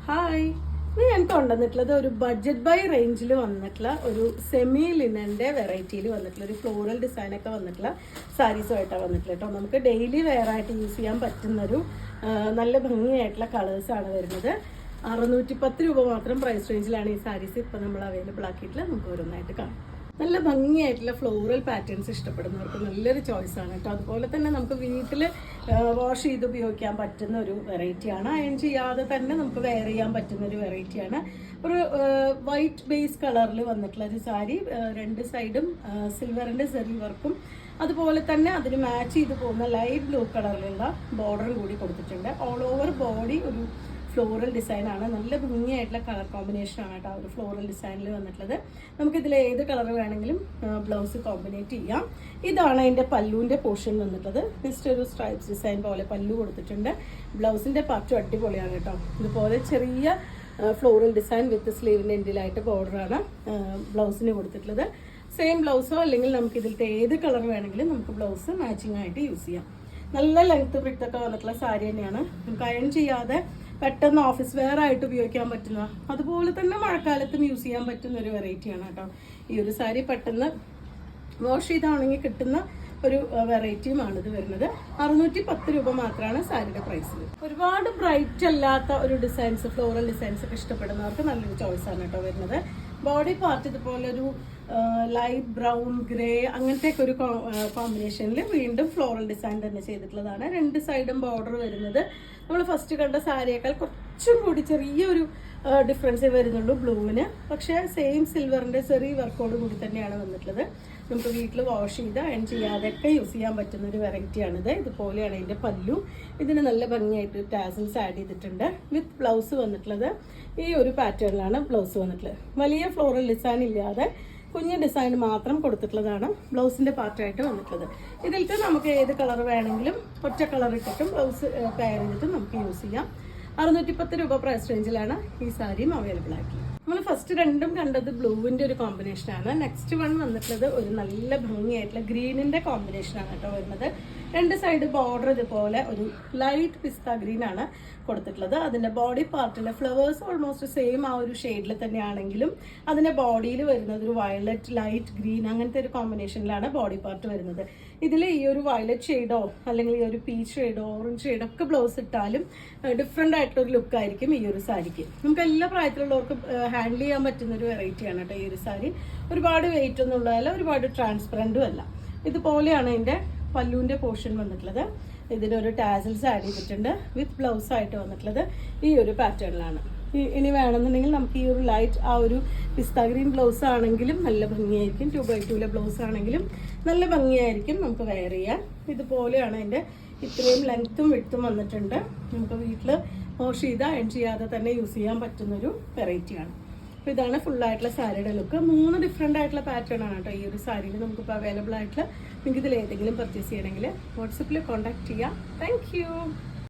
Hi, ഇത് ഞാൻ കൊണ്ടുവന്നിട്ടുള്ളത് ഒരു ബഡ്ജറ്റ് ബൈ റേഞ്ചിൽ വന്നിട്ടുള്ള ഒരു സെമി ലിനൻ്റെ വെറൈറ്റിയിൽ വന്നിട്ടുള്ള ഒരു ഫ്ലോറൽ ഡിസൈനൊക്കെ വന്നിട്ടുള്ള സാരീസുമായിട്ടാണ് വന്നിട്ടുള്ളത് കേട്ടോ. നമുക്ക് ഡെയിലി വെയർ ആയിട്ട് യൂസ് ചെയ്യാൻ പറ്റുന്നൊരു നല്ല ഭംഗിയായിട്ടുള്ള കളേഴ്സാണ് വരുന്നത്. 610 രൂപ മാത്രം പ്രൈസ് റേഞ്ചിലാണ് ഈ സാരീസ് ഇപ്പോൾ നമ്മൾ അവൈലബിൾ ആക്കിയിട്ടുള്ളത്. നമുക്ക് ഓരോന്നായിട്ട് കാണാം. നല്ല ഭംഗിയായിട്ടുള്ള ഫ്ലോറൽ പാറ്റേൺസ് ഇഷ്ടപ്പെടുന്നവർക്ക് നല്ലൊരു ചോയ്സാണ് കേട്ടോ. അതുപോലെ തന്നെ നമുക്ക് വീട്ടിൽ വാഷ് ചെയ്ത് ഉപയോഗിക്കാൻ പറ്റുന്ന ഒരു വെറൈറ്റിയാണ്. അയൺ ചെയ്യാതെ തന്നെ നമുക്ക് വെയർ ചെയ്യാൻ പറ്റുന്ന ഒരു വെറൈറ്റിയാണ്. ഒരു വൈറ്റ് ബേസ് കളറിൽ വന്നിട്ടുള്ള ഒരു സാരി, രണ്ട് സൈഡും സിൽവറിൻ്റെ സെറി വർക്കും അതുപോലെ തന്നെ അതിന് മാച്ച് ചെയ്ത് പോകുന്ന ലൈറ്റ് ബ്ലൂ കളറിലുള്ള ബോർഡറും കൂടി കൊടുത്തിട്ടുണ്ട്. ഓൾ ഓവർ ബോഡി ഒരു ഫ്ലോറൽ ഡിസൈനാണ്. നല്ല ഭംഗിയായിട്ടുള്ള കളർ കോമ്പിനേഷനാണ് കേട്ടോ ഒരു ഫ്ലോറൽ ഡിസൈനിൽ വന്നിട്ടുള്ളത്. നമുക്കിതിൽ ഏത് കളർ വേണമെങ്കിലും ബ്ലൗസ് കോമ്പിനേറ്റ് ചെയ്യാം. ഇതാണ് അതിൻ്റെ പല്ലുവിൻ്റെ പോർഷൻ വന്നിട്ടുള്ളത്. ജസ്റ്റ് ഒരു സ്ട്രൈപ്സ് ഡിസൈൻ പോലെ പല്ലു കൊടുത്തിട്ടുണ്ട്. ബ്ലൗസിൻ്റെ പാർട്ടും അടിപൊളിയാണ് കേട്ടോ. ഇതുപോലെ ചെറിയ ഫ്ലോറൽ ഡിസൈൻ വിത്ത് സ്ലീവിൻ്റെ എൻഡിലായിട്ട് ബോർഡറാണ് ബ്ലൗസിന് കൊടുത്തിട്ടുള്ളത്. സെയിം ബ്ലൗസോ അല്ലെങ്കിൽ നമുക്ക് ഇതിലത്തെ ഏത് കളർ വേണമെങ്കിലും നമുക്ക് ബ്ലൗസ് മാച്ചിങ് ആയിട്ട് യൂസ് ചെയ്യാം. നല്ല ലെങ്ത് ബ്രിത്തൊക്കെ വന്നിട്ടുള്ള സാരി തന്നെയാണ്. നമുക്ക് അയൺ ചെയ്യാതെ പെട്ടെന്ന് ഓഫീസ് വെയർ ആയിട്ട് ഉപയോഗിക്കാൻ പറ്റുന്ന, അതുപോലെ തന്നെ മഴക്കാലത്തും യൂസ് ചെയ്യാൻ പറ്റുന്ന ഒരു വെറൈറ്റിയാണ് കേട്ടോ ഈ ഒരു സാരി. പെട്ടെന്ന് വാഷ് ചെയ്താണെങ്കിൽ കിട്ടുന്ന ഒരു വെറൈറ്റിയുമാണ് ഇത് വരുന്നത്. 610 രൂപ മാത്രമാണ് സാരിയുടെ പ്രൈസ്. ഒരുപാട് ബ്രൈറ്റ് അല്ലാത്ത ഒരു ഡിസൈൻസ്, ഫ്ലോറൽ ഡിസൈൻസ് ഒക്കെ ഇഷ്ടപ്പെടുന്നവർക്ക് നല്ലൊരു ചോയ്സാണ് കേട്ടോ വരുന്നത്. ബോഡി പാർട്ട് ഇതുപോലെ ഒരു ലൈറ്റ് ബ്രൗൺ ഗ്രേ അങ്ങനത്തെ ഒക്കെ ഒരു കോമ്പിനേഷനിൽ വീണ്ടും ഫ്ലോറൽ ഡിസൈൻ തന്നെ ചെയ്തിട്ടുള്ളതാണ്. രണ്ട് സൈഡും ബോർഡർ വരുന്നത് നമ്മൾ ഫസ്റ്റ് കണ്ട സാരിയേക്കാൾ കുറച്ചും കൂടി ചെറിയൊരു ഡിഫറൻസേ വരുന്നുള്ളൂ ബ്ലൂവിന്. പക്ഷേ സെയിം സിൽവറിൻ്റെ ചെറിയ വർക്കോട് കൂടി തന്നെയാണ് വന്നിട്ടുള്ളത്. നമുക്ക് വീട്ടിൽ വാഷ് ചെയ്ത് അയൺ ചെയ്യാതെയൊക്കെ യൂസ് ചെയ്യാൻ പറ്റുന്ന ഒരു വെറൈറ്റിയാണിത്. ഇതുപോലെയാണ് ഇതിൻ്റെ പല്ലു. ഇതിന് നല്ല ഭംഗിയായിട്ട് ടാസൽസ് ആഡ് ചെയ്തിട്ടുണ്ട്. വിത്ത് ബ്ലൗസ് വന്നിട്ടുള്ളത് ഈ ഒരു പാറ്റേണിലാണ് ബ്ലൗസ് വന്നിട്ടുള്ളത്. വലിയ ഫ്ലോറൽ ഡിസൈൻ ഇല്ലാതെ കുഞ്ഞ് ഡിസൈൻ മാത്രം കൊടുത്തിട്ടുള്ളതാണ് ബ്ലൗസിൻ്റെ പാർട്ടായിട്ട് വന്നിട്ടുള്ളത്. ഇതിലത്തെ നമുക്ക് ഏത് കളർ വേണമെങ്കിലും ഒറ്റ കളർ ഇട്ടിട്ടും ബ്ലൗസ് പെയർ ചെയ്തിട്ടും നമുക്ക് യൂസ് ചെയ്യാം. 610 രൂപ പ്രൈസ് റേഞ്ചിലാണ് ഈ സാരിയും അവൈലബിൾ ആക്കി. നമ്മൾ ഫസ്റ്റ് രണ്ടും കണ്ടത് ബ്ലൂവിൻ്റെ ഒരു കോമ്പിനേഷനാണ്. നെക്സ്റ്റ് വൺ വന്നിട്ടുള്ളത് ഒരു നല്ല ഭംഗിയായിട്ടുള്ള ഗ്രീനിൻ്റെ കോമ്പിനേഷനാണ് കേട്ടോ വരുന്നത്. രണ്ട് സൈഡ് ബോർഡർ ഇതുപോലെ ഒരു ലൈറ്റ് പിസ്ത ഗ്രീൻ ആണ് കൊടുത്തിട്ടുള്ളത്. അതിൻ്റെ ബോഡി പാർട്ടിൽ ഫ്ലവേഴ്സ് ഓൾമോസ്റ്റ് സെയിം ആ ഒരു ഷെയ്ഡിൽ തന്നെയാണെങ്കിലും അതിൻ്റെ ബോഡിയിൽ വരുന്നത് ഒരു വയലറ്റ് ലൈറ്റ് ഗ്രീൻ അങ്ങനത്തെ ഒരു കോമ്പിനേഷനിലാണ് ബോഡി പാർട്ട് വരുന്നത്. ഇതിൽ ഈ ഒരു വയലറ്റ് ഷെയ്ഡോ അല്ലെങ്കിൽ ഈ ഒരു പീച്ച് ഷെയ്ഡോ ഓറഞ്ച് ഷെയ്ഡോ ഒക്കെ ബ്ലൗസ് ഇട്ടാലും ഡിഫറെൻ്റ് ആയിട്ടൊരു ലുക്കായിരിക്കും ഈ ഒരു സാരിക്ക്. നമുക്ക് എല്ലാ പ്രായത്തിലുള്ളവർക്കും ഹാൻഡിൽ ചെയ്യാൻ പറ്റുന്ന ഒരു വെറൈറ്റിയാണ് കേട്ടോ ഈ ഒരു സാരി. ഒരുപാട് വെയിറ്റ് ഒന്നും ഉള്ളതല്ല, ഒരുപാട് ട്രാൻസ്പെറൻറ്റും അല്ല. ഇതുപോലെയാണ് ഇതിൻ്റെ പല്ലുവിൻ്റെ പോർഷൻ വന്നിട്ടുള്ളത്. ഇതിനൊരു ടാസൽസ് ആഡ് ചെയ്തിട്ടുണ്ട്. വിത്ത് ബ്ലൗസ് ആയിട്ട് വന്നിട്ടുള്ളത് ഈ ഒരു പാറ്റേണിലാണ്. ഇനി വേണമെന്നുണ്ടെങ്കിൽ നമുക്ക് ഈ ഒരു ലൈറ്റ് ആ ഒരു പിസ്ത ഗ്രീൻ ബ്ലൗസ് ആണെങ്കിലും നല്ല ഭംഗിയായിരിക്കും. 2x2 ബ്ലൗസ് ആണെങ്കിലും നല്ല ഭംഗിയായിരിക്കും നമുക്ക് വെയർ ചെയ്യാൻ. ഇതുപോലെയാണ് അതിൻ്റെ ഇത്രയും ലെങ്ത്തും വിഡ്ത്തും വന്നിട്ടുണ്ട്. നമുക്ക് വീട്ടിൽ വാഷ് ചെയ്ത് അയൺ ചെയ്യാതെ തന്നെ യൂസ് ചെയ്യാൻ പറ്റുന്നൊരു വെറൈറ്റിയാണ്. അപ്പോൾ ഇതാണ് ഫുള്ളായിട്ടുള്ള സാരിയുടെ ലുക്ക്. 3 ഡിഫറെൻ്റ് ആയിട്ടുള്ള പാറ്റേൺ ആണ് കേട്ടോ ഈ ഒരു സാരിയിൽ നമുക്കിപ്പോൾ അവൈലബിൾ ആയിട്ടുള്ള. നിങ്ങൾക്ക് ഇതിൽ ഏതെങ്കിലും പർച്ചേസ് ചെയ്യണമെങ്കിൽ വാട്സപ്പിൽ കോൺടാക്ട് ചെയ്യാം. താങ്ക്